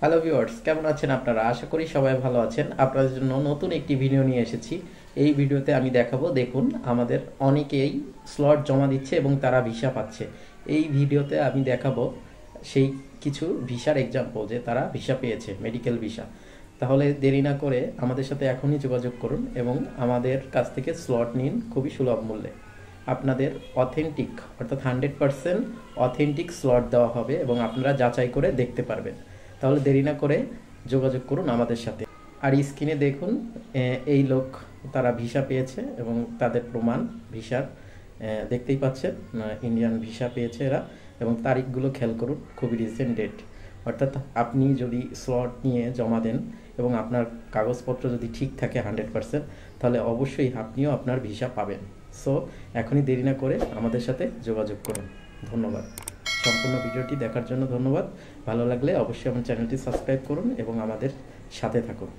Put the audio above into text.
Hello viewers, কেমন আছেন আপনারা? আশা করি সবাই ভালো আছেন। আপনাদের জন্য নতুন একটি ভিডিও নিয়ে এসেছি। এই ভিডিওতে আমি দেখাবো, দেখুন আমাদের অনেকেই স্লট জমা দিচ্ছে এবং তারা ভিসা পাচ্ছে। এই ভিডিওতে আমি দেখাবো সেই কিছু ভিসার এক্সাম্পল যে তারা ভিসা পেয়েছে, মেডিকেল ভিসা। তাহলে দেরি না করে আমাদের সাথে এখনই যোগাযোগ করুন এবং আমাদের কাছ থেকে স্লট নিন খুবই সুলভ মূল্যে। আপনাদের অথেন্টিক অর্থাৎ 100% অথেন্টিক স্লট দেওয়া হবে এবং আপনারা যাচাই করে দেখতে পারবেন। তাহলে দেরি না করে যোগাযোগ করুন আমাদের সাথে। আর স্ক্রিনে দেখুন, এই লোক তারা ভিসা পেয়েছে এবং তাদের প্রমাণ ভিসার দেখতেই পাচ্ছেন। ইন্ডিয়ান ভিসা পেয়েছে এরা এবং তারিখগুলো খেয়াল করুন, খুবই রিসেন্ট ডেট। অর্থাৎ আপনি যদি স্লট নিয়ে জমা দেন এবং আপনার কাগজপত্র যদি ঠিক থাকে 100%, তাহলে অবশ্যই আপনিও আপনার ভিসা পাবেন। সো এখনই দেরি না করে আমাদের সাথে যোগাযোগ করুন। ধন্যবাদ। সম্পূর্ণ ভিডিওটি দেখার জন্য ধন্যবাদ। ভালো লাগলে অবশ্যই আমার চ্যানেলটি সাবস্ক্রাইব করুন এবং আমাদের সাথে থাকুন।